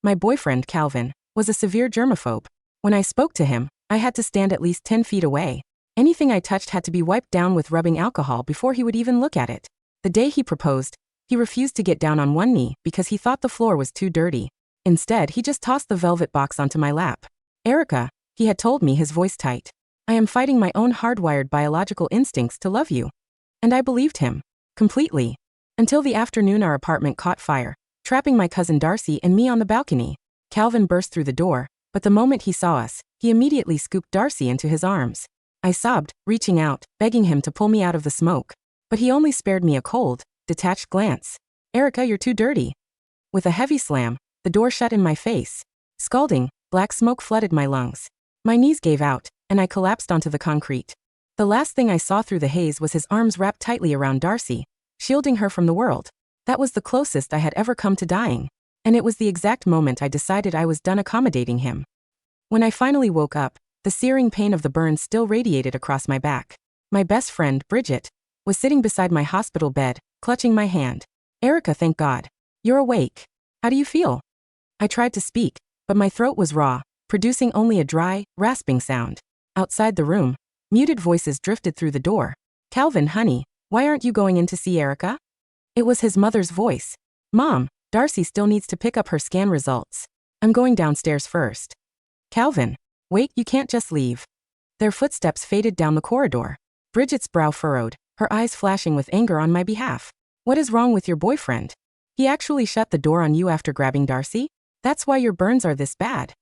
My boyfriend, Calvin, was a severe germaphobe. When I spoke to him, I had to stand at least 10 feet away. Anything I touched had to be wiped down with rubbing alcohol before he would even look at it. The day he proposed, he refused to get down on one knee because he thought the floor was too dirty. Instead, he just tossed the velvet box onto my lap. Erica, he had told me, his voice tight. I am fighting my own hardwired biological instincts to love you. And I believed him. Completely. Until the afternoon our apartment caught fire, trapping my cousin Darcy and me on the balcony. Calvin burst through the door, but the moment he saw us, he immediately scooped Darcy into his arms. I sobbed, reaching out, begging him to pull me out of the smoke. But he only spared me a cold, detached glance. Erica, you're too dirty. With a heavy slam, the door shut in my face. Scalding, black smoke flooded my lungs. My knees gave out, and I collapsed onto the concrete. The last thing I saw through the haze was his arms wrapped tightly around Darcy, shielding her from the world. That was the closest I had ever come to dying. And it was the exact moment I decided I was done accommodating him. When I finally woke up, the searing pain of the burns still radiated across my back. My best friend, Bridget, was sitting beside my hospital bed, clutching my hand. Erica, thank God. You're awake. How do you feel? I tried to speak, but my throat was raw, producing only a dry, rasping sound. Outside the room, muted voices drifted through the door. Calvin, honey, why aren't you going in to see Erica? It was his mother's voice. Mom, Darcy still needs to pick up her scan results. I'm going downstairs first. Calvin, wait, you can't just leave. Their footsteps faded down the corridor. Bridget's brow furrowed, her eyes flashing with anger on my behalf. What is wrong with your boyfriend? He actually shut the door on you after grabbing Darcy? That's why your burns are this bad.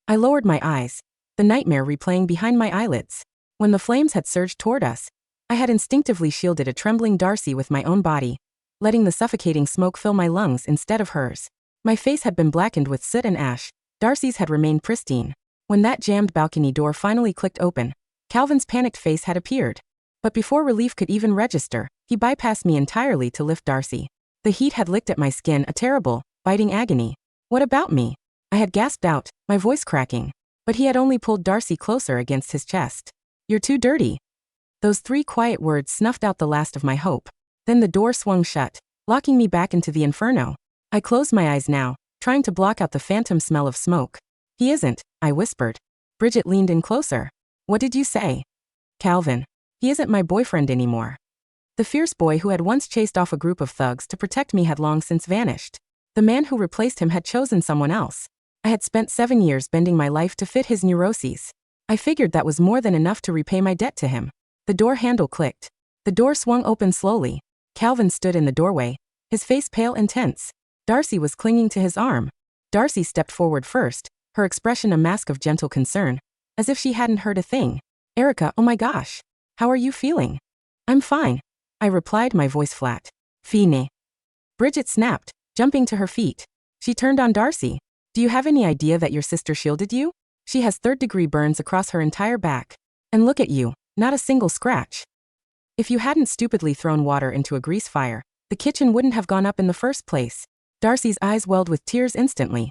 I lowered my eyes, the nightmare replaying behind my eyelids. When the flames had surged toward us, I had instinctively shielded a trembling Darcy with my own body, letting the suffocating smoke fill my lungs instead of hers. My face had been blackened with soot and ash. Darcy's had remained pristine. When that jammed balcony door finally clicked open, Calvin's panicked face had appeared. But before relief could even register, he bypassed me entirely to lift Darcy. The heat had licked at my skin, a terrible, biting agony. What about me? I had gasped out, my voice cracking. But he had only pulled Darcy closer against his chest. You're too dirty. Those 3 quiet words snuffed out the last of my hope. Then the door swung shut, locking me back into the inferno. I closed my eyes now, trying to block out the phantom smell of smoke. He isn't, I whispered. Bridget leaned in closer. What did you say? Calvin. He isn't my boyfriend anymore. The fierce boy who had once chased off a group of thugs to protect me had long since vanished. The man who replaced him had chosen someone else. I had spent 7 years bending my life to fit his neuroses. I figured that was more than enough to repay my debt to him. The door handle clicked. The door swung open slowly. Calvin stood in the doorway, his face pale and tense. Darcy was clinging to his arm. Darcy stepped forward first, her expression a mask of gentle concern, as if she hadn't heard a thing. Erica, oh my gosh. How are you feeling? I'm fine, I replied, my voice flat. Fine. Bridget snapped, jumping to her feet. She turned on Darcy. Do you have any idea that your sister shielded you? She has 3rd-degree burns across her entire back. And look at you, not a single scratch. If you hadn't stupidly thrown water into a grease fire, the kitchen wouldn't have gone up in the first place. Darcy's eyes welled with tears instantly.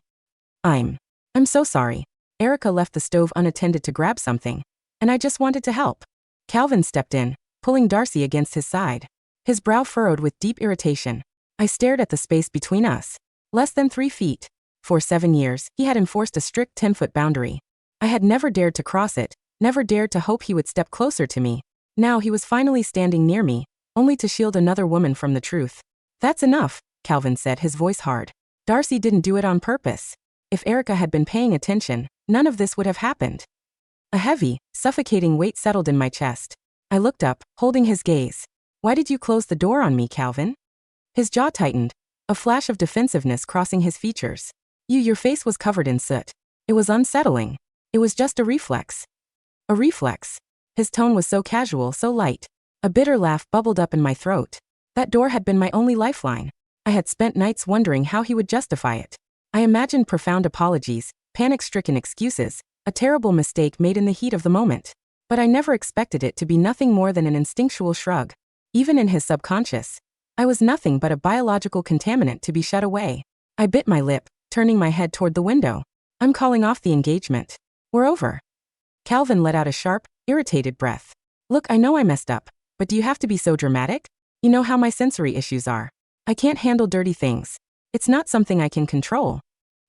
I'm so sorry. Erica left the stove unattended to grab something, and I just wanted to help. Calvin stepped in, pulling Darcy against his side. His brow furrowed with deep irritation. I stared at the space between us. Less than 3 feet. For 7 years, he had enforced a strict 10-foot boundary. I had never dared to cross it, never dared to hope he would step closer to me. Now he was finally standing near me, only to shield another woman from the truth. That's enough, Calvin said, his voice hard. Darcy didn't do it on purpose. If Erica had been paying attention, none of this would have happened. A heavy, suffocating weight settled in my chest. I looked up, holding his gaze. Why did you close the door on me, Calvin? His jaw tightened, a flash of defensiveness crossing his features. Your face was covered in soot. It was unsettling. It was just a reflex. A reflex. His tone was so casual, so light. A bitter laugh bubbled up in my throat. That door had been my only lifeline. I had spent nights wondering how he would justify it. I imagined profound apologies, panic-stricken excuses, a terrible mistake made in the heat of the moment. But I never expected it to be nothing more than an instinctual shrug. Even in his subconscious, I was nothing but a biological contaminant to be shut away. I bit my lip, turning my head toward the window. I'm calling off the engagement. We're over. Calvin let out a sharp, irritated breath. Look, I know I messed up, but do you have to be so dramatic? You know how my sensory issues are. I can't handle dirty things. It's not something I can control.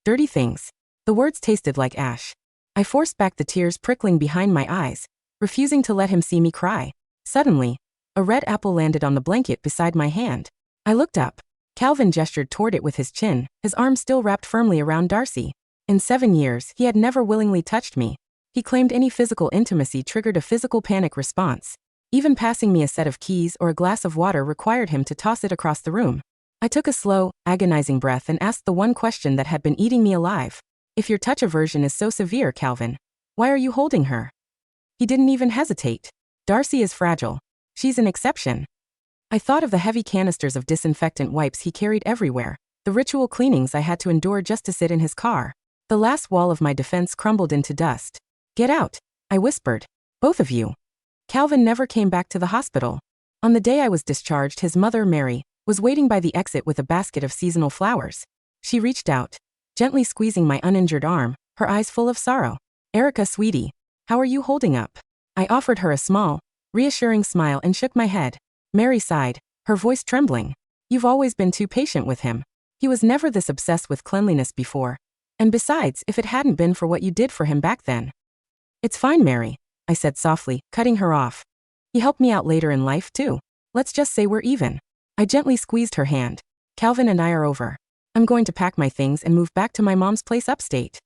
Dirty things. The words tasted like ash. I forced back the tears prickling behind my eyes, refusing to let him see me cry. Suddenly, a red apple landed on the blanket beside my hand. I looked up. Calvin gestured toward it with his chin, his arm still wrapped firmly around Darcy. In 7 years, he had never willingly touched me. He claimed any physical intimacy triggered a physical panic response. Even passing me a set of keys or a glass of water required him to toss it across the room. I took a slow, agonizing breath and asked the one question that had been eating me alive. If your touch aversion is so severe, Calvin, why are you holding her? He didn't even hesitate. Darcy is fragile. She's an exception. I thought of the heavy canisters of disinfectant wipes he carried everywhere, the ritual cleanings I had to endure just to sit in his car. The last wall of my defense crumbled into dust. Get out, I whispered. Both of you. Calvin never came back to the hospital. On the day I was discharged, his mother, Mary, was waiting by the exit with a basket of seasonal flowers. She reached out, gently squeezing my uninjured arm, her eyes full of sorrow. Erica, sweetie, how are you holding up? I offered her a small, reassuring smile and shook my head. Mary sighed, her voice trembling. You've always been too patient with him. He was never this obsessed with cleanliness before. And besides, if it hadn't been for what you did for him back then. It's fine, Mary, I said softly, cutting her off. He helped me out later in life, too. Let's just say we're even. I gently squeezed her hand. Calvin and I are over. I'm going to pack my things and move back to my mom's place upstate.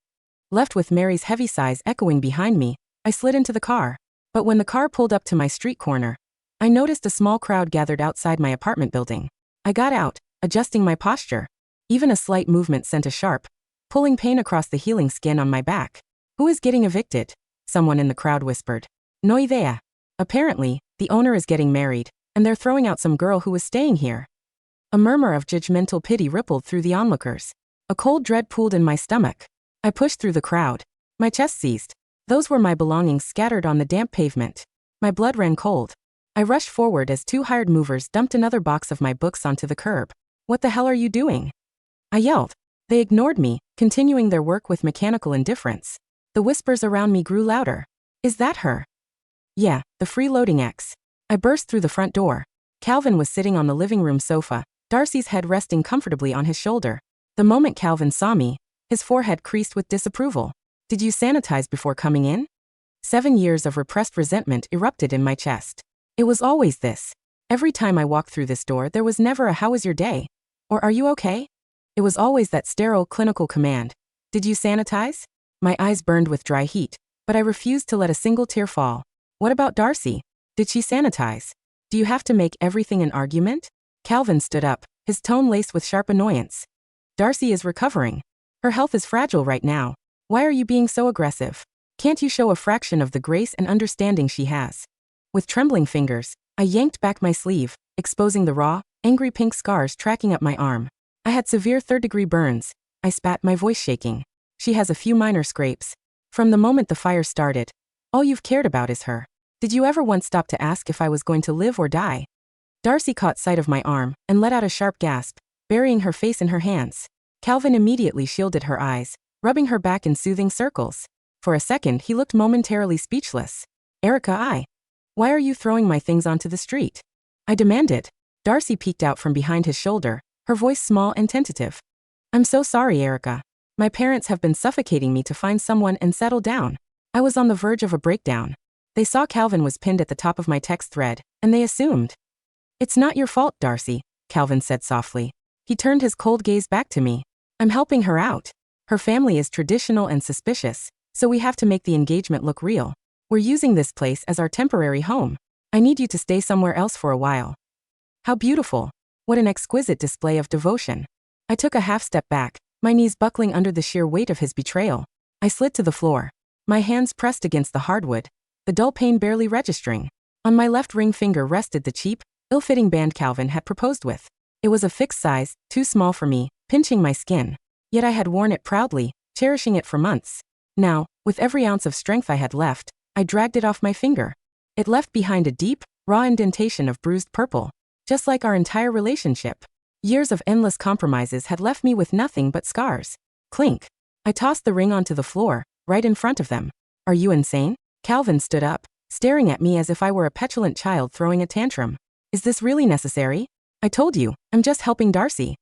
Left with Mary's heavy sighs echoing behind me, I slid into the car. But when the car pulled up to my street corner, I noticed a small crowd gathered outside my apartment building. I got out, adjusting my posture. Even a slight movement sent a sharp, pulling pain across the healing skin on my back. Who is getting evicted? Someone in the crowd whispered. No idea. Apparently, the owner is getting married, and they're throwing out some girl who was staying here. A murmur of judgmental pity rippled through the onlookers. A cold dread pooled in my stomach. I pushed through the crowd. My chest seized. Those were my belongings scattered on the damp pavement. My blood ran cold. I rushed forward as 2 hired movers dumped another box of my books onto the curb. What the hell are you doing? I yelled. They ignored me, continuing their work with mechanical indifference. The whispers around me grew louder. Is that her? Yeah, the freeloading ex. I burst through the front door. Calvin was sitting on the living room sofa, Darcy's head resting comfortably on his shoulder. The moment Calvin saw me, his forehead creased with disapproval. Did you sanitize before coming in? 7 years of repressed resentment erupted in my chest. It was always this. Every time I walked through this door, there was never a "how was your day?" or "are you okay?" It was always that sterile, clinical command. Did you sanitize? My eyes burned with dry heat, but I refused to let a single tear fall. What about Darcy? Did she sanitize? Do you have to make everything an argument? Calvin stood up, his tone laced with sharp annoyance. Darcy is recovering. Her health is fragile right now. Why are you being so aggressive? Can't you show a fraction of the grace and understanding she has? With trembling fingers, I yanked back my sleeve, exposing the raw, angry pink scars tracking up my arm. I had severe 3rd-degree burns. I spat, my voice shaking. She has a few minor scrapes. From the moment the fire started, all you've cared about is her. Did you ever once stop to ask if I was going to live or die? Darcy caught sight of my arm and let out a sharp gasp, burying her face in her hands. Calvin immediately shielded her eyes, rubbing her back in soothing circles. For a second, he looked momentarily speechless. Erica, why are you throwing my things onto the street? I demanded. Darcy peeked out from behind his shoulder, her voice small and tentative. I'm so sorry, Erica. My parents have been suffocating me to find someone and settle down. I was on the verge of a breakdown. They saw Calvin was pinned at the top of my text thread, and they assumed. It's not your fault, Darcy, Calvin said softly. He turned his cold gaze back to me. I'm helping her out. Her family is traditional and suspicious, so we have to make the engagement look real. We're using this place as our temporary home. I need you to stay somewhere else for a while. How beautiful. What an exquisite display of devotion. I took a half step back, my knees buckling under the sheer weight of his betrayal. I slid to the floor. My hands pressed against the hardwood, the dull pain barely registering. On my left ring finger rested the cheap, ill-fitting band Calvin had proposed with. It was a fixed size, too small for me, pinching my skin. Yet I had worn it proudly, cherishing it for months. Now, with every ounce of strength I had left, I dragged it off my finger. It left behind a deep, raw indentation of bruised purple, just like our entire relationship. Years of endless compromises had left me with nothing but scars. Clink. I tossed the ring onto the floor, right in front of them. Are you insane? Calvin stood up, staring at me as if I were a petulant child throwing a tantrum. Is this really necessary? I told you, I'm just helping Darcy.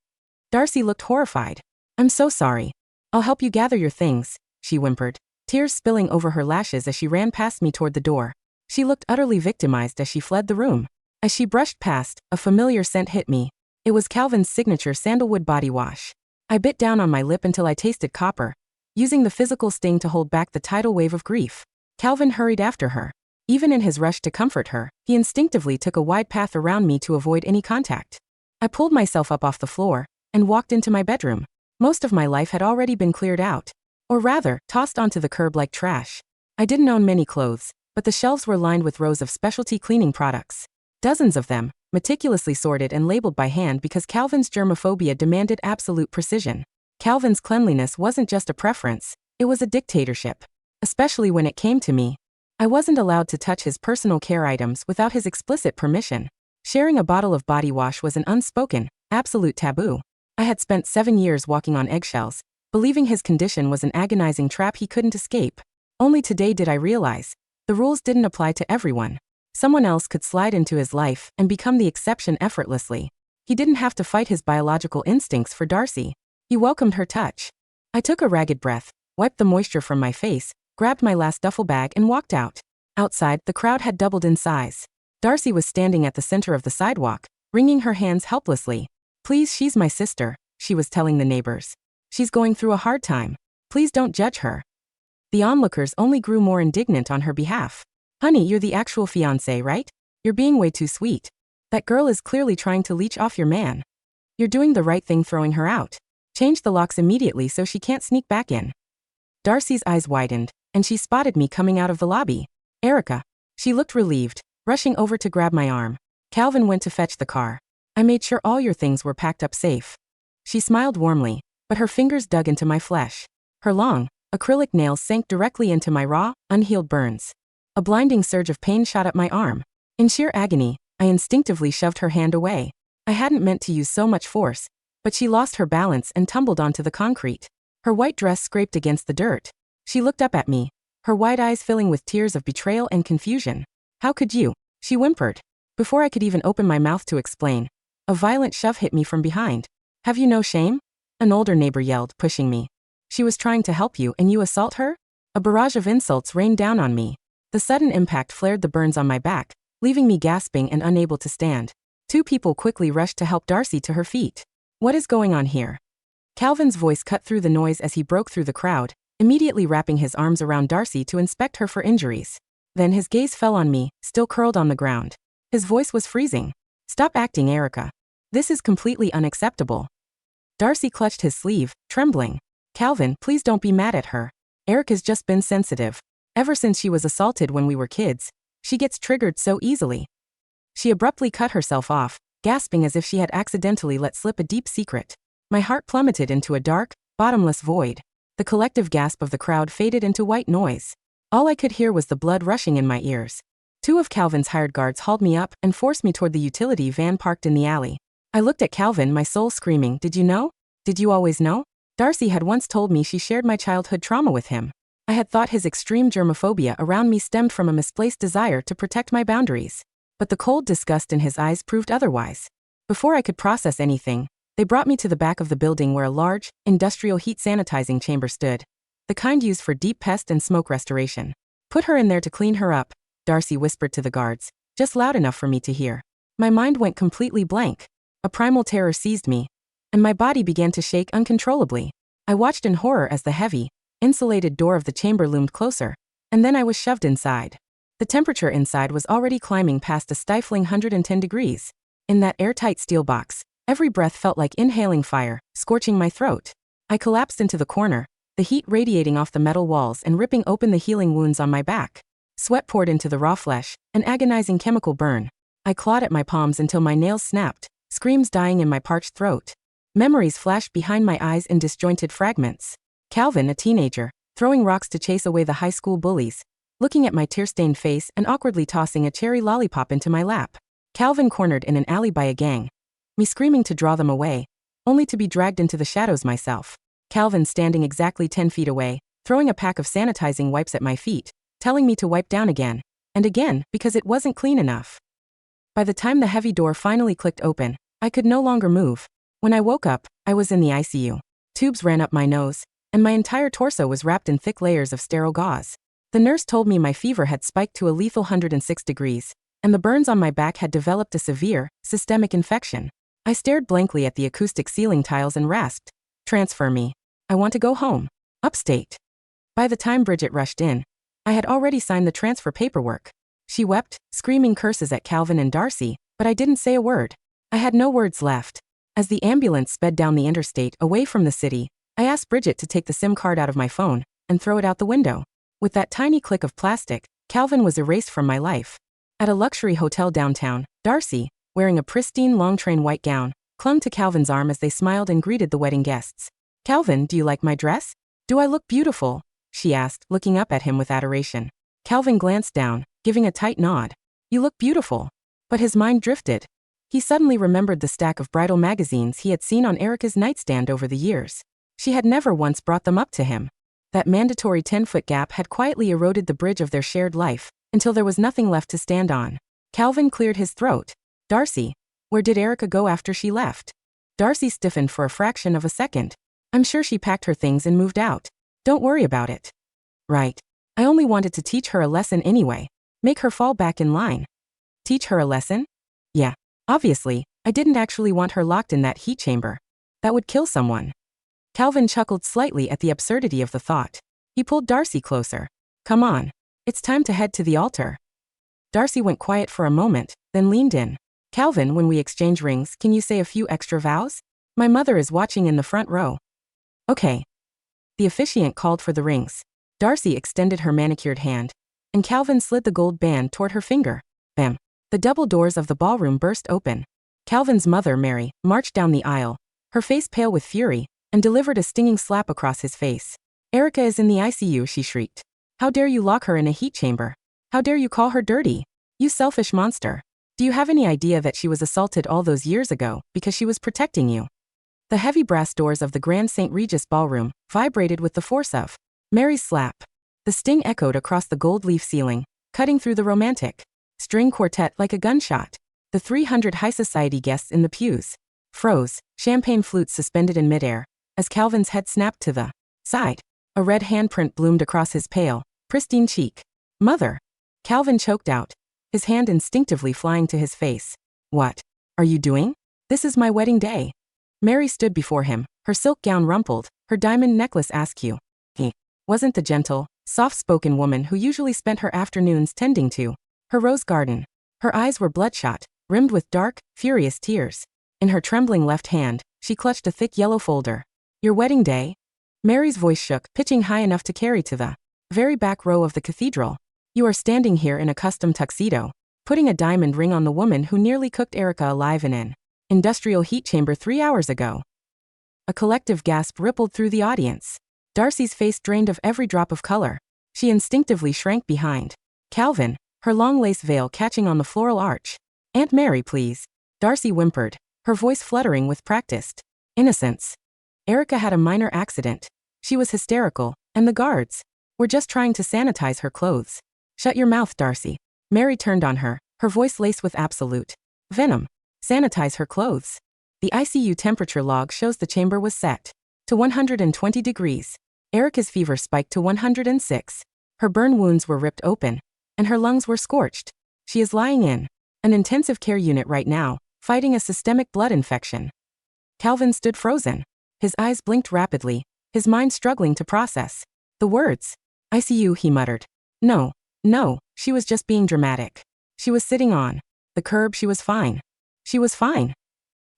Darcy looked horrified. I'm so sorry. I'll help you gather your things, she whimpered, tears spilling over her lashes as she ran past me toward the door. She looked utterly victimized as she fled the room. As she brushed past, a familiar scent hit me. It was Calvin's signature sandalwood body wash. I bit down on my lip until I tasted copper, using the physical sting to hold back the tidal wave of grief. Calvin hurried after her. Even in his rush to comfort her, he instinctively took a wide path around me to avoid any contact. I pulled myself up off the floor and walked into my bedroom. Most of my life had already been cleared out, or rather, tossed onto the curb like trash. I didn't own many clothes, but the shelves were lined with rows of specialty cleaning products. Dozens of them, meticulously sorted and labeled by hand because Calvin's germophobia demanded absolute precision. Calvin's cleanliness wasn't just a preference, it was a dictatorship. Especially when it came to me. I wasn't allowed to touch his personal care items without his explicit permission. Sharing a bottle of body wash was an unspoken, absolute taboo. I had spent 7 years walking on eggshells, believing his condition was an agonizing trap he couldn't escape. Only today did I realize, the rules didn't apply to everyone. Someone else could slide into his life and become the exception effortlessly. He didn't have to fight his biological instincts for Darcy. He welcomed her touch. I took a ragged breath, wiped the moisture from my face, grabbed my last duffel bag and walked out. Outside, the crowd had doubled in size. Darcy was standing at the center of the sidewalk, wringing her hands helplessly. Please, she's my sister, she was telling the neighbors. She's going through a hard time. Please don't judge her. The onlookers only grew more indignant on her behalf. Honey, you're the actual fiancé, right? You're being way too sweet. That girl is clearly trying to leech off your man. You're doing the right thing throwing her out. Change the locks immediately so she can't sneak back in. Darcy's eyes widened, and she spotted me coming out of the lobby. Erica. She looked relieved, rushing over to grab my arm. Calvin went to fetch the car. I made sure all your things were packed up safe. She smiled warmly, but her fingers dug into my flesh. Her long, acrylic nails sank directly into my raw, unhealed burns. A blinding surge of pain shot up my arm. In sheer agony, I instinctively shoved her hand away. I hadn't meant to use so much force, but she lost her balance and tumbled onto the concrete. Her white dress scraped against the dirt. She looked up at me, her wide eyes filling with tears of betrayal and confusion. How could you? She whimpered. Before I could even open my mouth to explain, a violent shove hit me from behind. Have you no shame? An older neighbor yelled, pushing me. She was trying to help you and you assault her? A barrage of insults rained down on me. The sudden impact flared the burns on my back, leaving me gasping and unable to stand. 2 people quickly rushed to help Darcy to her feet. What is going on here? Calvin's voice cut through the noise as he broke through the crowd, immediately wrapping his arms around Darcy to inspect her for injuries. Then his gaze fell on me, still curled on the ground. His voice was freezing. Stop acting, Erica. This is completely unacceptable. Darcy clutched his sleeve, trembling. Calvin, please don't be mad at her. Erica's just been sensitive. Ever since she was assaulted when we were kids, she gets triggered so easily. She abruptly cut herself off, gasping as if she had accidentally let slip a deep secret. My heart plummeted into a dark, bottomless void. The collective gasp of the crowd faded into white noise. All I could hear was the blood rushing in my ears. 2 of Calvin's hired guards hauled me up and forced me toward the utility van parked in the alley. I looked at Calvin, my soul screaming, "Did you know? Did you always know?" Darcy had once told me she shared my childhood trauma with him. I had thought his extreme germophobia around me stemmed from a misplaced desire to protect my boundaries. But the cold disgust in his eyes proved otherwise. Before I could process anything, they brought me to the back of the building where a large, industrial heat sanitizing chamber stood. The kind used for deep pest and smoke restoration. Put her in there to clean her up, Darcy whispered to the guards, just loud enough for me to hear. My mind went completely blank. A primal terror seized me, and my body began to shake uncontrollably. I watched in horror as the heavy, insulated door of the chamber loomed closer, and then I was shoved inside. The temperature inside was already climbing past a stifling 110 degrees. In that airtight steel box, every breath felt like inhaling fire, scorching my throat. I collapsed into the corner, the heat radiating off the metal walls and ripping open the healing wounds on my back. Sweat poured into the raw flesh, an agonizing chemical burn. I clawed at my palms until my nails snapped, screams dying in my parched throat. Memories flashed behind my eyes in disjointed fragments. Calvin, a teenager, throwing rocks to chase away the high school bullies, looking at my tear-stained face and awkwardly tossing a cherry lollipop into my lap. Calvin cornered in an alley by a gang, me screaming to draw them away, only to be dragged into the shadows myself. Calvin standing exactly 10 feet away, throwing a pack of sanitizing wipes at my feet, telling me to wipe down again, and again, because it wasn't clean enough. By the time the heavy door finally clicked open, I could no longer move. When I woke up, I was in the ICU. Tubes ran up my nose, and my entire torso was wrapped in thick layers of sterile gauze. The nurse told me my fever had spiked to a lethal 106 degrees, and the burns on my back had developed a severe, systemic infection. I stared blankly at the acoustic ceiling tiles and rasped, "Transfer me. I want to go home. Upstate." By the time Bridget rushed in, I had already signed the transfer paperwork. She wept, screaming curses at Calvin and Darcy, but I didn't say a word. I had no words left. As the ambulance sped down the interstate away from the city, I asked Bridget to take the SIM card out of my phone and throw it out the window. With that tiny click of plastic, Calvin was erased from my life. At a luxury hotel downtown, Darcy, wearing a pristine long-train white gown, clung to Calvin's arm as they smiled and greeted the wedding guests. "Calvin, do you like my dress? Do I look beautiful?" she asked, looking up at him with adoration. Calvin glanced down, giving a tight nod. "You look beautiful." But his mind drifted. He suddenly remembered the stack of bridal magazines he had seen on Erica's nightstand over the years. She had never once brought them up to him. That mandatory 10-foot gap had quietly eroded the bridge of their shared life, until there was nothing left to stand on. Calvin cleared his throat. "Darcy, where did Erica go after she left?" Darcy stiffened for a fraction of a second. "I'm sure she packed her things and moved out. Don't worry about it." "Right. I only wanted to teach her a lesson anyway. Make her fall back in line." "Teach her a lesson?" "Yeah. Obviously, I didn't actually want her locked in that heat chamber. That would kill someone." Calvin chuckled slightly at the absurdity of the thought. He pulled Darcy closer. "Come on. It's time to head to the altar." Darcy went quiet for a moment, then leaned in. "Calvin, when we exchange rings, can you say a few extra vows? My mother is watching in the front row." "Okay." The officiant called for the rings. Darcy extended her manicured hand, and Calvin slid the gold band toward her finger. Bam. The double doors of the ballroom burst open. Calvin's mother, Mary, marched down the aisle, her face pale with fury, and delivered a stinging slap across his face. "Erica is in the ICU," she shrieked. "How dare you lock her in a heat chamber? How dare you call her dirty? You selfish monster. Do you have any idea that she was assaulted all those years ago because she was protecting you?" The heavy brass doors of the Grand St. Regis ballroom vibrated with the force of Mary's slap. The sting echoed across the gold leaf ceiling, cutting through the romantic string quartet like a gunshot. The 300 high society guests in the pews froze, champagne flutes suspended in midair, as Calvin's head snapped to the side. A red handprint bloomed across his pale, pristine cheek. "Mother!" Calvin choked out, his hand instinctively flying to his face. "What are you doing? This is my wedding day." Mary stood before him, her silk gown rumpled, her diamond necklace askew. He wasn't the gentle, soft-spoken woman who usually spent her afternoons tending to her rose garden. Her eyes were bloodshot, rimmed with dark, furious tears. In her trembling left hand, she clutched a thick yellow folder. "Your wedding day?" Mary's voice shook, pitching high enough to carry to the very back row of the cathedral. "You are standing here in a custom tuxedo, putting a diamond ring on the woman who nearly cooked Erica alive in an industrial heat chamber 3 hours ago." A collective gasp rippled through the audience. Darcy's face drained of every drop of color. She instinctively shrank behind Calvin, her long lace veil catching on the floral arch. "Aunt Mary, please." Darcy whimpered, her voice fluttering with practiced innocence. Erica had a minor accident. She was hysterical, and the guards were just trying to sanitize her clothes. "Shut your mouth, Darcy." Mary turned on her, her voice laced with absolute venom. "Sanitize her clothes. The ICU temperature log shows the chamber was set to 120 degrees. Erica's fever spiked to 106. Her burn wounds were ripped open, and her lungs were scorched. She is lying in an intensive care unit right now, fighting a systemic blood infection." Calvin stood frozen. His eyes blinked rapidly, his mind struggling to process the words. "ICU," he muttered. No, she was just being dramatic. She was sitting on the curb. She was fine. She was fine.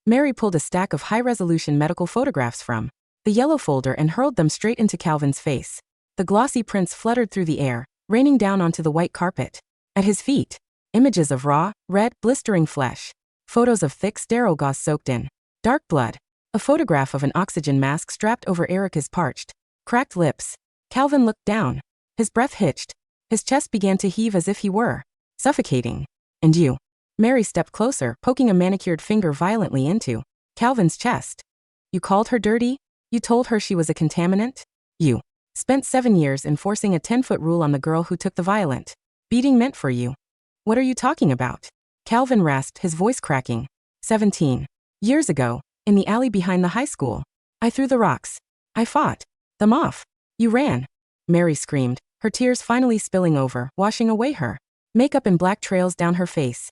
Mary pulled a stack of high-resolution medical photographs from the yellow folder and hurled them straight into Calvin's face. The glossy prints fluttered through the air, raining down onto the white carpet. At his feet, images of raw, red, blistering flesh. Photos of thick sterile gauze soaked in dark blood. A photograph of an oxygen mask strapped over Erica's parched, cracked lips. Calvin looked down. His breath hitched. His chest began to heave as if he were suffocating. "And you?" Mary stepped closer, poking a manicured finger violently into Calvin's chest. "You called her dirty? You told her she was a contaminant? You spent 7 years enforcing a 10-foot rule on the girl who took the violent beating meant for you. What are you talking about?" Calvin rasped, his voice cracking. 17 years ago, in the alley behind the high school. I threw the rocks. I fought. Them off. You ran. Mary screamed, her tears finally spilling over, washing away her makeup in black trails down her face.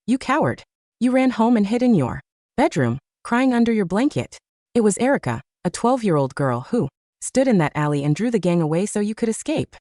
You coward. You ran home and hid in your bedroom, crying under your blanket. It was Erica, a 12-year-old girl who stood in that alley and drew the gang away so you could escape.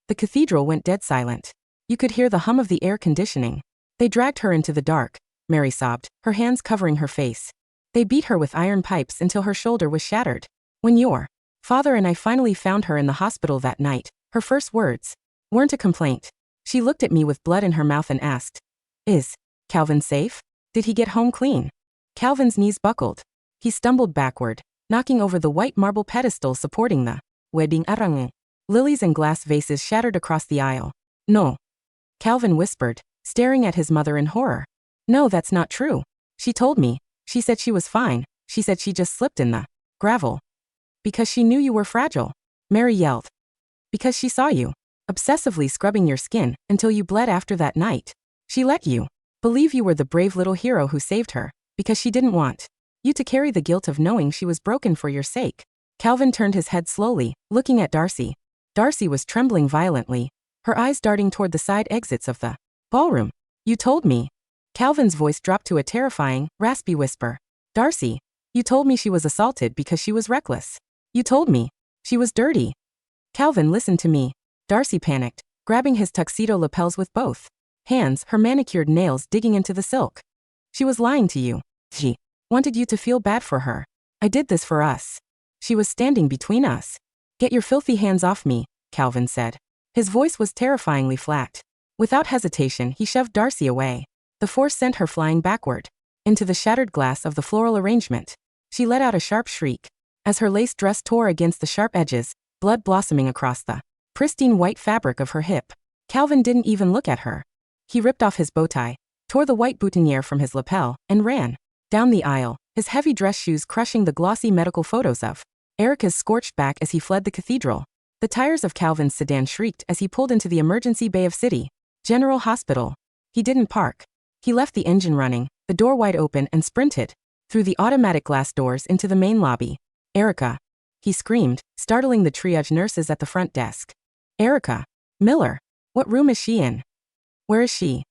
The cathedral went dead silent. You could hear the hum of the air conditioning. They dragged her into the dark, Mary sobbed, her hands covering her face. They beat her with iron pipes until her shoulder was shattered. When your father and I finally found her in the hospital that night, her first words weren't a complaint. She looked at me with blood in her mouth and asked, "Is Calvin safe? Did he get home clean?" Calvin's knees buckled. He stumbled backward, knocking over the white marble pedestal supporting the wedding arrangement. Lilies and glass vases shattered across the aisle. "No," Calvin whispered, staring at his mother in horror. "No, that's not true. She told me. She said she was fine. She said she just slipped in the gravel. Because she knew you were fragile," Mary yelled. "Because she saw you obsessively scrubbing your skin until you bled after that night. She let you believe you were the brave little hero who saved her, because she didn't want you to carry the guilt of knowing she was broken for your sake." Calvin turned his head slowly, looking at Darcy. Darcy was trembling violently, her eyes darting toward the side exits of the ballroom. "You told me." Calvin's voice dropped to a terrifying, raspy whisper. "Darcy, you told me she was assaulted because she was reckless. You told me she was dirty." "Calvin, listen to me." Darcy panicked, grabbing his tuxedo lapels with both hands, her manicured nails digging into the silk. "She was lying to you. She wanted you to feel bad for her. I did this for us. She was standing between us." "Get your filthy hands off me," Calvin said. His voice was terrifyingly flat. Without hesitation, he shoved Darcy away. The force sent her flying backward into the shattered glass of the floral arrangement. She let out a sharp shriek as her lace dress tore against the sharp edges, blood blossoming across the pristine white fabric of her hip. Calvin didn't even look at her. He ripped off his bow tie, tore the white boutonniere from his lapel, and ran down the aisle, his heavy dress shoes crushing the glossy medical photos of Erica's scorched back as he fled the cathedral. The tires of Calvin's sedan shrieked as he pulled into the emergency bay of City General Hospital. He didn't park. He left the engine running, the door wide open, and sprinted through the automatic glass doors into the main lobby. "Erica!" he screamed, startling the triage nurses at the front desk. "Erica Miller, what room is she in? Where is she?"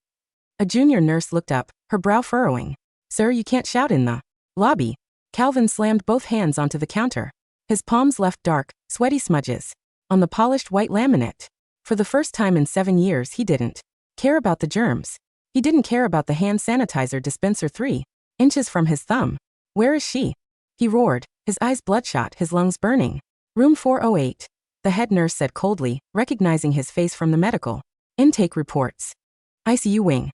A junior nurse looked up, her brow furrowing. "Sir, you can't shout in the lobby." Calvin slammed both hands onto the counter. His palms left dark, sweaty smudges on the polished white laminate. For the first time in 7 years, he didn't care about the germs. He didn't care about the hand sanitizer dispenser 3 inches from his thumb. "Where is she?" he roared, his eyes bloodshot, his lungs burning. "Room 408, the head nurse said coldly, recognizing his face from the medical intake reports. "ICU wing."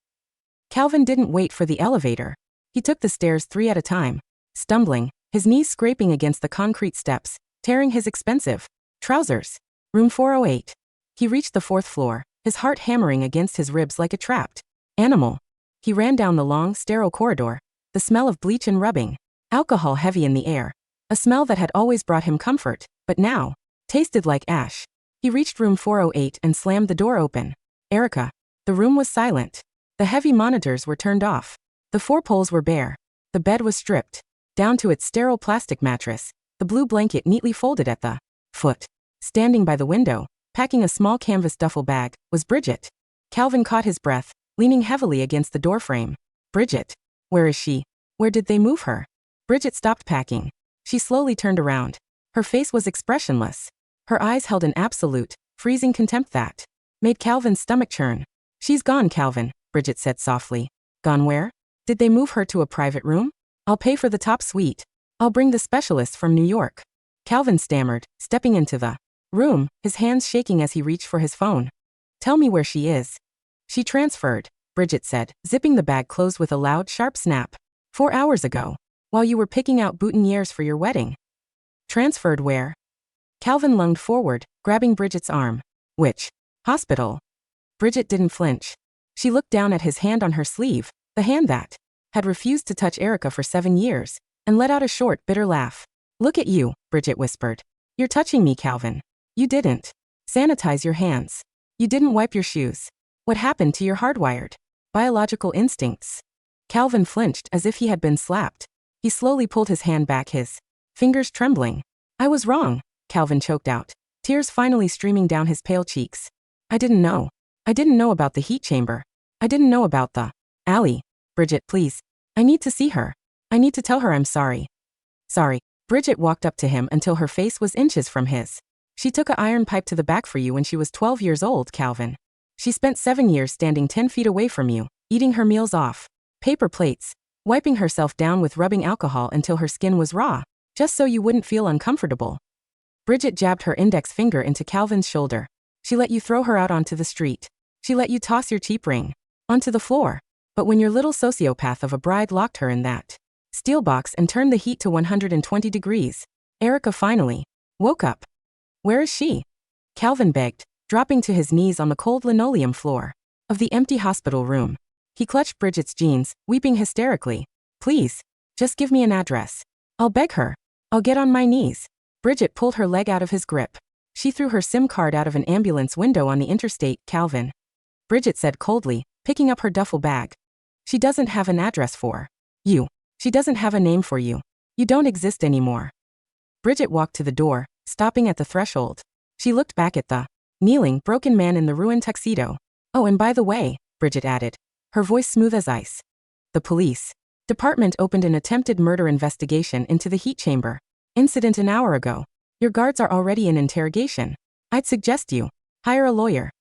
Calvin didn't wait for the elevator. He took the stairs 3 at a time, stumbling, his knees scraping against the concrete steps, tearing his expensive trousers. "Room 408. He reached the 4th floor, his heart hammering against his ribs like a trapped animal. He ran down the long, sterile corridor, the smell of bleach and rubbing alcohol heavy in the air, a smell that had always brought him comfort, but now tasted like ash. He reached room 408 and slammed the door open. "Erica." The room was silent. The heavy monitors were turned off. The 4 poles were bare. The bed was stripped down to its sterile plastic mattress, the blue blanket neatly folded at the foot. Standing by the window, packing a small canvas duffel bag, was Bridget. Calvin caught his breath, leaning heavily against the doorframe. "Bridget. Where is she? Where did they move her?" Bridget stopped packing. She slowly turned around. Her face was expressionless. Her eyes held an absolute, freezing contempt that made Calvin's stomach churn. "She's gone, Calvin," Bridget said softly. "Gone where? Did they move her to a private room? I'll pay for the top suite. I'll bring the specialists from New York." Calvin stammered, stepping into the room, his hands shaking as he reached for his phone. "Tell me where she is." "She transferred," Bridget said, zipping the bag closed with a loud, sharp snap. 4 hours ago, while you were picking out boutonnieres for your wedding." "Transferred where?" Calvin lunged forward, grabbing Bridget's arm. "Which hospital?" Bridget didn't flinch. She looked down at his hand on her sleeve, the hand that had refused to touch Erica for 7 years, and let out a short, bitter laugh. "Look at you," Bridget whispered. "You're touching me, Calvin. You didn't sanitize your hands. You didn't wipe your shoes. What happened to your hardwired biological instincts?" Calvin flinched as if he had been slapped. He slowly pulled his hand back, his fingers trembling. "I was wrong. Calvin choked out, tears finally streaming down his pale cheeks. I didn't know. I didn't know about the heat chamber. I didn't know about the alley. Bridget, please. I need to see her. I need to tell her I'm sorry. Sorry. Bridget walked up to him until her face was inches from his. She took an iron pipe to the back for you when she was 12 years old, Calvin. She spent 7 years standing 10 feet away from you, eating her meals off paper plates, wiping herself down with rubbing alcohol until her skin was raw, just so you wouldn't feel uncomfortable. Bridget jabbed her index finger into Calvin's shoulder. She let you throw her out onto the street. She let you toss your cheap ring onto the floor. But when your little sociopath of a bride locked her in that steel box and turned the heat to 120 degrees, Erica finally woke up. Where is she? Calvin begged, dropping to his knees on the cold linoleum floor of the empty hospital room. He clutched Bridget's jeans, weeping hysterically. Please, just give me an address. I'll beg her. I'll get on my knees. Bridget pulled her leg out of his grip. She threw her SIM card out of an ambulance window on the interstate, Calvin. Bridget said coldly, picking up her duffel bag. She doesn't have an address for you. She doesn't have a name for you. You don't exist anymore. Bridget walked to the door, stopping at the threshold. She looked back at the kneeling, broken man in the ruined tuxedo. Oh, and by the way, Bridget added, her voice smooth as ice. The police department opened an attempted murder investigation into the heat chamber incident an hour ago. Your guards are already in interrogation. I'd suggest you hire a lawyer.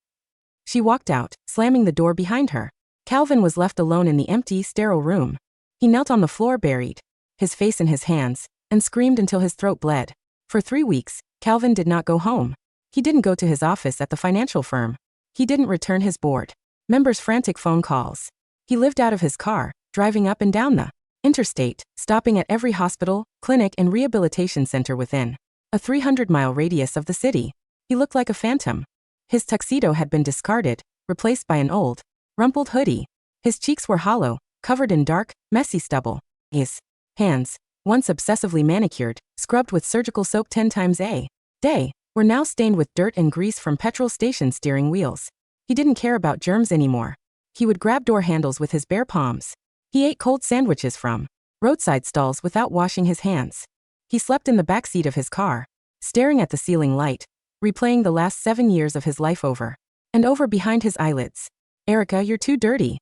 She walked out, slamming the door behind her. Calvin was left alone in the empty, sterile room. He knelt on the floor, buried his face in his hands, and screamed until his throat bled. For 3 weeks, Calvin did not go home. He didn't go to his office at the financial firm. He didn't return his board members' frantic phone calls. He lived out of his car, driving up and down the interstate, stopping at every hospital, clinic, and rehabilitation center within a 300-mile radius of the city. He looked like a phantom. His tuxedo had been discarded, replaced by an old, rumpled hoodie. His cheeks were hollow, covered in dark, messy stubble. His hands, once obsessively manicured, scrubbed with surgical soap 10 times a day, were now stained with dirt and grease from petrol station steering wheels. He didn't care about germs anymore. He would grab door handles with his bare palms. He ate cold sandwiches from roadside stalls without washing his hands. He slept in the back seat of his car, staring at the ceiling light, replaying the last 7 years of his life over and over behind his eyelids. Erica, you're too dirty.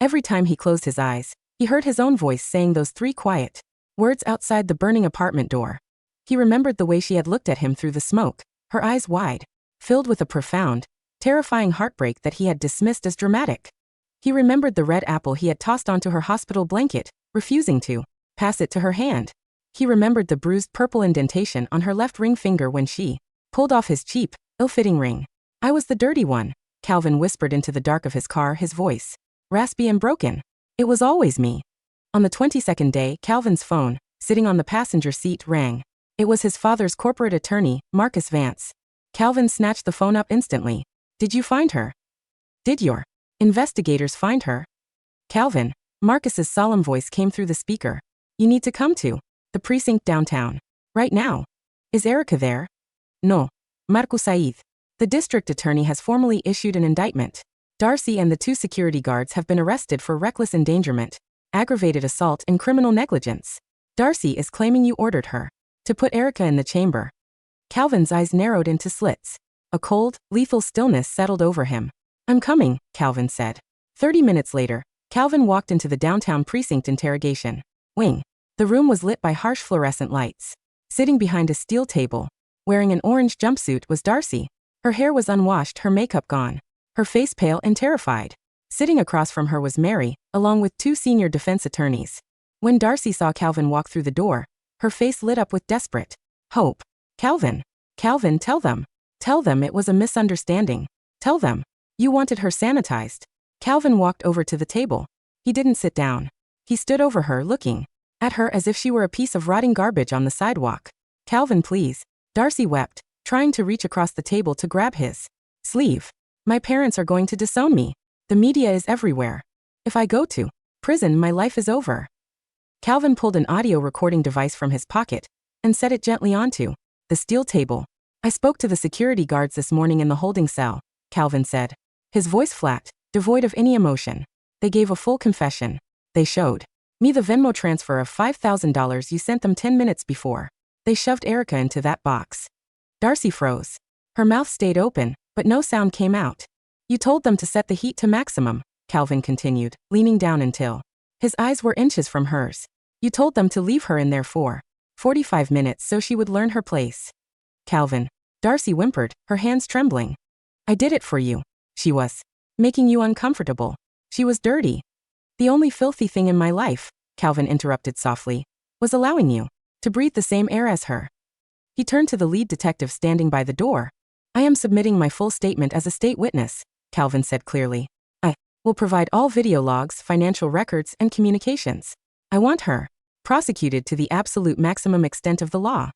Every time he closed his eyes, he heard his own voice saying those 3 quiet words outside the burning apartment door. He remembered the way she had looked at him through the smoke, her eyes wide, filled with a profound, terrifying heartbreak that he had dismissed as dramatic. He remembered the red apple he had tossed onto her hospital blanket, refusing to pass it to her hand. He remembered the bruised purple indentation on her left ring finger when she pulled off his cheap, ill-fitting ring. I was the dirty one, Calvin whispered into the dark of his car, his voice raspy and broken. It was always me. On the 22nd day, Calvin's phone, sitting on the passenger seat, rang. It was his father's corporate attorney, Marcus Vance. Calvin snatched the phone up instantly. Did you find her? Did your investigators find her? Calvin, Marcus's solemn voice came through the speaker. You need to come to the precinct downtown. Right now. Is Erica there? No. Marco Said. The district attorney has formally issued an indictment. Darcy and the 2 security guards have been arrested for reckless endangerment, aggravated assault, and criminal negligence. Darcy is claiming you ordered her to put Erica in the chamber. Calvin's eyes narrowed into slits. A cold, lethal stillness settled over him. I'm coming, Calvin said. 30 minutes later, Calvin walked into the downtown precinct interrogation wing. The room was lit by harsh fluorescent lights. Sitting behind a steel table, wearing an orange jumpsuit, was Darcy. Her hair was unwashed, her makeup gone, her face pale and terrified. Sitting across from her was Mary, along with 2 senior defense attorneys. When Darcy saw Calvin walk through the door, her face lit up with desperate hope. Calvin, tell them. Tell them it was a misunderstanding. Tell them. You wanted her sanitized. Calvin walked over to the table. He didn't sit down. He stood over her, looking at her as if she were a piece of rotting garbage on the sidewalk. Calvin, please. Darcy wept, trying to reach across the table to grab his sleeve. My parents are going to disown me. The media is everywhere. If I go to prison, my life is over. Calvin pulled an audio recording device from his pocket and set it gently onto the steel table. I spoke to the security guards this morning in the holding cell, Calvin said. His voice flat, devoid of any emotion. They gave a full confession. They showed me the Venmo transfer of $5,000 you sent them 10 minutes before. They shoved Erica into that box. Darcy froze. Her mouth stayed open, but no sound came out. You told them to set the heat to maximum, Calvin continued, leaning down until his eyes were inches from hers. You told them to leave her in there for 45 minutes so she would learn her place. Calvin. Darcy whimpered, her hands trembling. I did it for you. She was making you uncomfortable. She was dirty. The only filthy thing in my life, Calvin interrupted softly, was allowing you to breathe the same air as her. He turned to the lead detective standing by the door. I am submitting my full statement as a state witness, Calvin said clearly. I will provide all video logs, financial records, and communications. I want her prosecuted to the absolute maximum extent of the law.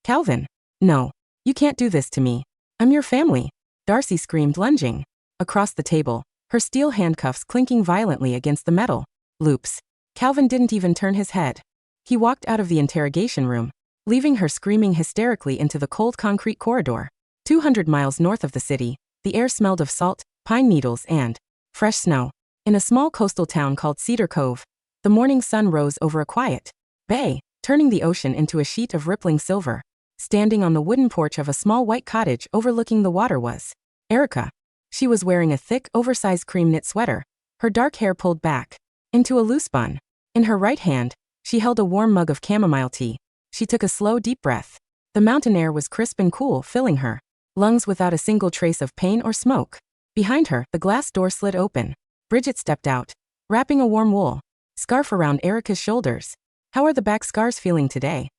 Calvin. No. You can't do this to me. I'm your family. Darcy screamed, lunging across the table, her steel handcuffs clinking violently against the metal loops. Calvin didn't even turn his head. He walked out of the interrogation room, leaving her screaming hysterically into the cold concrete corridor. 200 miles north of the city, the air smelled of salt, pine needles, and fresh snow. In a small coastal town called Cedar Cove, the morning sun rose over a quiet bay, turning the ocean into a sheet of rippling silver. Standing on the wooden porch of a small white cottage overlooking the water was Erica. She was wearing a thick, oversized cream knit sweater, her dark hair pulled back into a loose bun. In her right hand, she held a warm mug of chamomile tea. She took a slow, deep breath. The mountain air was crisp and cool, filling her lungs without a single trace of pain or smoke. Behind her, the glass door slid open. Bridget stepped out, wrapping a warm wool scarf around Erica's shoulders. How are the back scars feeling today?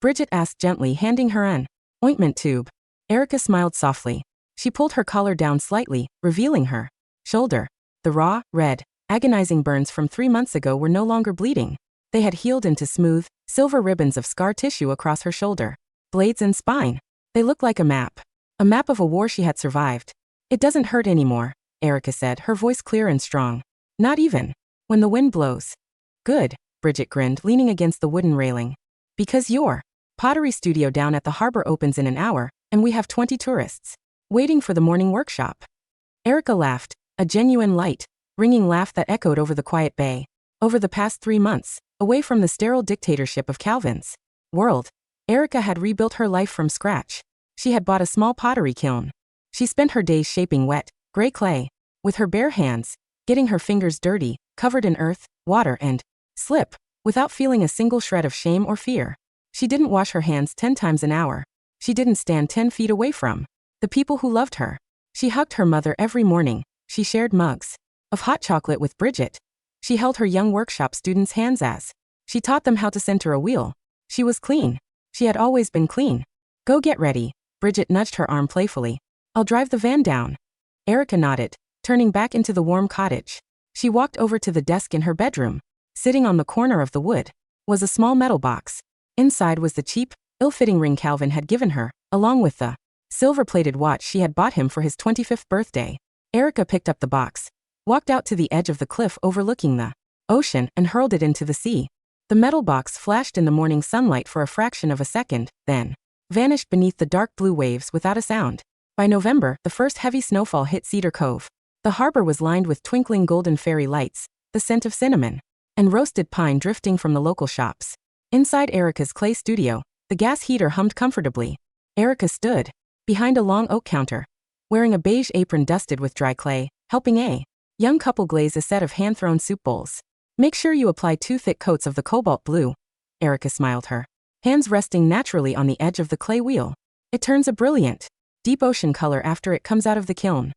Bridget asked gently, handing her an ointment tube. Erica smiled softly. She pulled her collar down slightly, revealing her shoulder. The raw, red, agonizing burns from 3 months ago were no longer bleeding. They had healed into smooth, silver ribbons of scar tissue across her shoulder, blades and spine. They looked like a map of a war she had survived. It doesn't hurt anymore, Erica said, her voice clear and strong. Not even when the wind blows. Good, Bridget grinned, leaning against the wooden railing. Because your pottery studio down at the harbor opens in an hour, and we have 20 tourists waiting for the morning workshop. Erica laughed, a genuine light, ringing laugh that echoed over the quiet bay. Over the past 3 months, away from the sterile dictatorship of Calvin's world, Erica had rebuilt her life from scratch. She had bought a small pottery kiln. She spent her days shaping wet, gray clay, with her bare hands, getting her fingers dirty, covered in earth, water, and slip, without feeling a single shred of shame or fear. She didn't wash her hands 10 times an hour. She didn't stand 10 feet away from the people who loved her. She hugged her mother every morning. She shared mugs of hot chocolate with Bridget. She held her young workshop students' hands as she taught them how to center a wheel. She was clean. She had always been clean. Go get ready. Bridget nudged her arm playfully. I'll drive the van down. Erica nodded, turning back into the warm cottage. She walked over to the desk in her bedroom. Sitting on the corner of the wood was a small metal box. Inside was the cheap, ill-fitting ring Calvin had given her, along with the silver-plated watch she had bought him for his 25th birthday. Erica picked up the box, walked out to the edge of the cliff overlooking the ocean, and hurled it into the sea. The metal box flashed in the morning sunlight for a fraction of a second, then vanished beneath the dark blue waves without a sound. By November, the first heavy snowfall hit Cedar Cove. The harbor was lined with twinkling golden fairy lights, the scent of cinnamon and roasted pine drifting from the local shops. Inside Erica's clay studio, the gas heater hummed comfortably. Erica stood behind a long oak counter, wearing a beige apron dusted with dry clay, helping a young couple glaze a set of hand-thrown soup bowls. Make sure you apply 2 thick coats of the cobalt blue, Erica smiled, her hands resting naturally on the edge of the clay wheel. It turns a brilliant, deep ocean color after it comes out of the kiln.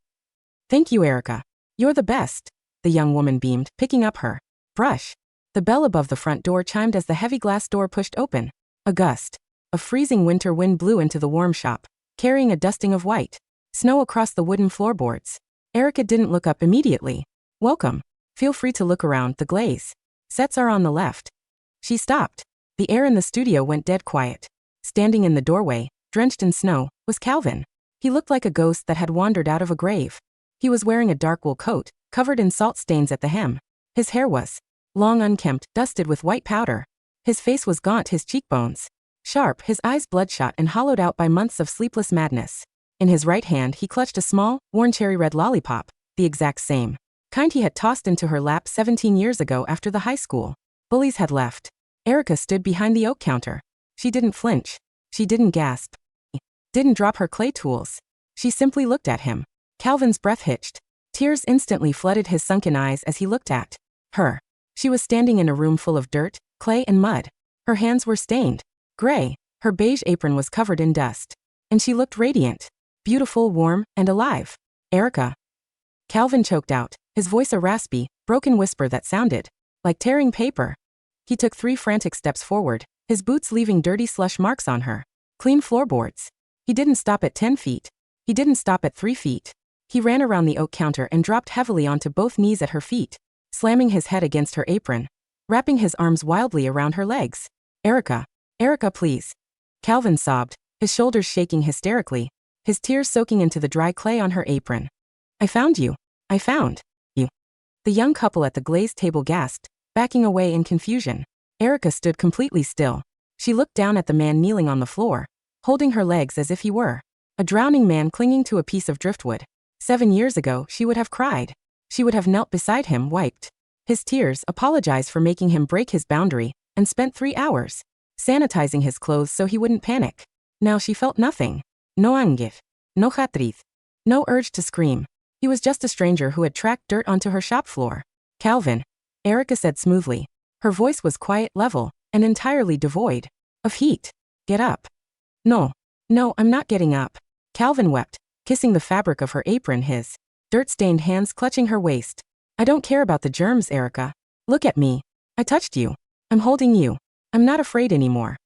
Thank you, Erica. You're the best, the young woman beamed, picking up her brush. The bell above the front door chimed as the heavy glass door pushed open. A gust of freezing winter wind blew into the warm shop, carrying a dusting of white snow across the wooden floorboards. Erica didn't look up immediately. Welcome. Feel free to look around, the glaze sets are on the left. She stopped. The air in the studio went dead quiet. Standing in the doorway, drenched in snow, was Calvin. He looked like a ghost that had wandered out of a grave. He was wearing a dark wool coat, covered in salt stains at the hem. His hair was long, unkempt, dusted with white powder. His face was gaunt, his cheekbones sharp, his eyes bloodshot and hollowed out by months of sleepless madness. In his right hand he clutched a small, worn cherry-red lollipop, the exact same kind he had tossed into her lap 17 years ago after the high school bullies had left. Erica stood behind the oak counter. She didn't flinch. She didn't gasp. didn't drop her clay tools. She simply looked at him. Calvin's breath hitched. Tears instantly flooded his sunken eyes as he looked at her. She was standing in a room full of dirt, clay and mud. Her hands were stained gray. Her beige apron was covered in dust. And she looked radiant, beautiful, warm, and alive. Erica. Calvin choked out, his voice a raspy, broken whisper that sounded like tearing paper. He took 3 frantic steps forward, his boots leaving dirty slush marks on her. Clean floorboards. He didn't stop at 10 feet. He didn't stop at 3 feet. He ran around the oak counter and dropped heavily onto both knees at her feet, slamming his head against her apron, wrapping his arms wildly around her legs. Erica. Erica, please. Calvin sobbed, his shoulders shaking hysterically, his tears soaking into the dry clay on her apron. I found you. I found you. The young couple at the glazed table gasped, backing away in confusion. Erica stood completely still. She looked down at the man kneeling on the floor, holding her legs as if he were a drowning man clinging to a piece of driftwood. 7 years ago, she would have cried. She would have knelt beside him, wiped his tears, apologized for making him break his boundary, and spent 3 hours sanitizing his clothes so he wouldn't panic. Now she felt nothing. No anger. No hatred. No urge to scream. He was just a stranger who had tracked dirt onto her shop floor. Calvin. Erica said smoothly. Her voice was quiet, level, and entirely devoid of heat. Get up. No. No, I'm not getting up. Calvin wept, kissing the fabric of her apron, his dirt-stained hands clutching her waist. I don't care about the germs, Erica. Look at me. I touched you. I'm holding you. I'm not afraid anymore.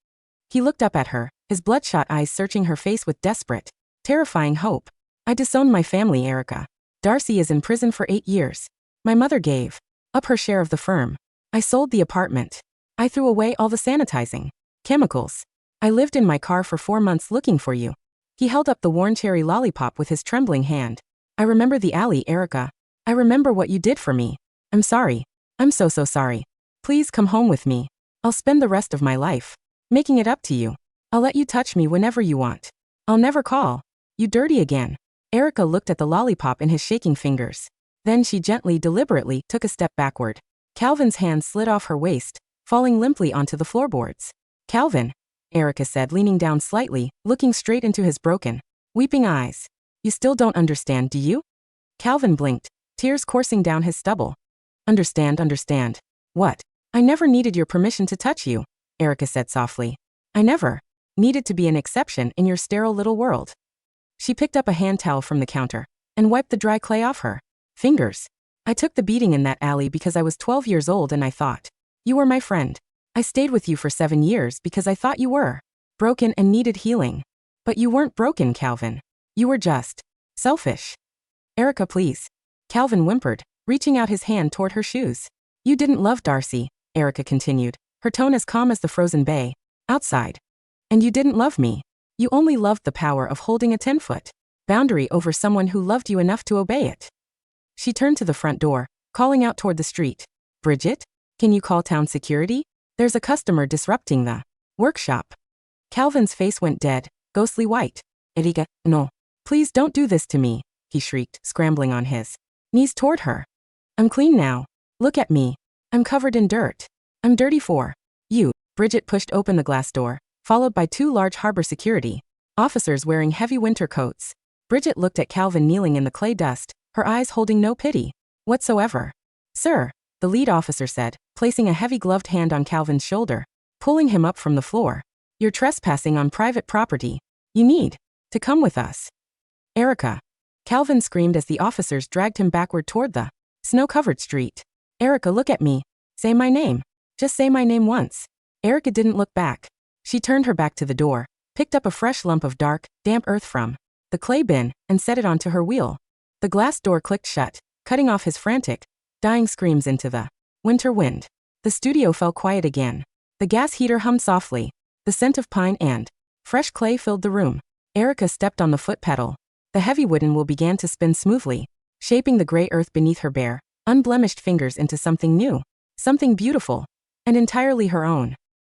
He looked up at her, his bloodshot eyes searching her face with desperate, terrifying hope. I disowned my family, Erica. Darcy is in prison for 8 years. My mother gave up her share of the firm. I sold the apartment. I threw away all the sanitizing chemicals. I lived in my car for 4 months looking for you. He held up the worn cherry lollipop with his trembling hand. I remember the alley, Erica. I remember what you did for me. I'm sorry. I'm so sorry. Please come home with me. I'll spend the rest of my life making it up to you. I'll let you touch me whenever you want. I'll never call you dirty again. Erica looked at the lollipop in his shaking fingers. Then she gently, deliberately, took a step backward. Calvin's hand slid off her waist, falling limply onto the floorboards. Calvin, Erica said, leaning down slightly, looking straight into his broken, weeping eyes. You still don't understand, do you? Calvin blinked, tears coursing down his stubble. Understand. What? I never needed your permission to touch you, Erica said softly. I never needed to be an exception in your sterile little world. She picked up a hand towel from the counter and wiped the dry clay off her fingers. I took the beating in that alley because I was 12 years old and I thought you were my friend. I stayed with you for 7 years because I thought you were broken and needed healing. But you weren't broken, Calvin. You were just selfish. Erica, please. Calvin whimpered, reaching out his hand toward her shoes. You didn't love Darcy, Erica continued, her tone as calm as the frozen bay outside. And you didn't love me. You only loved the power of holding a 10-foot boundary over someone who loved you enough to obey it. She turned to the front door, calling out toward the street. Bridget, can you call town security? There's a customer disrupting the workshop. Calvin's face went dead, ghostly white. Erica, no. Please don't do this to me, he shrieked, scrambling on his knees toward her. I'm clean now. Look at me. I'm covered in dirt. I'm dirty for you. Bridget pushed open the glass door, followed by 2 large harbor security officers wearing heavy winter coats. Bridget looked at Calvin kneeling in the clay dust, her eyes holding no pity whatsoever. Sir, the lead officer said, placing a heavy gloved hand on Calvin's shoulder, pulling him up from the floor. You're trespassing on private property. You need to come with us. Erica. Calvin screamed as the officers dragged him backward toward the snow-covered street. Erica, look at me. Say my name. Just say my name once. Erica didn't look back. She turned her back to the door, picked up a fresh lump of dark, damp earth from the clay bin, and set it onto her wheel. The glass door clicked shut, cutting off his frantic, dying screams into the winter wind. The studio fell quiet again. The gas heater hummed softly. The scent of pine and fresh clay filled the room. Erica stepped on the foot pedal. The heavy wooden wheel began to spin smoothly, shaping the gray earth beneath her bare, unblemished fingers into something new, something beautiful, and entirely her own.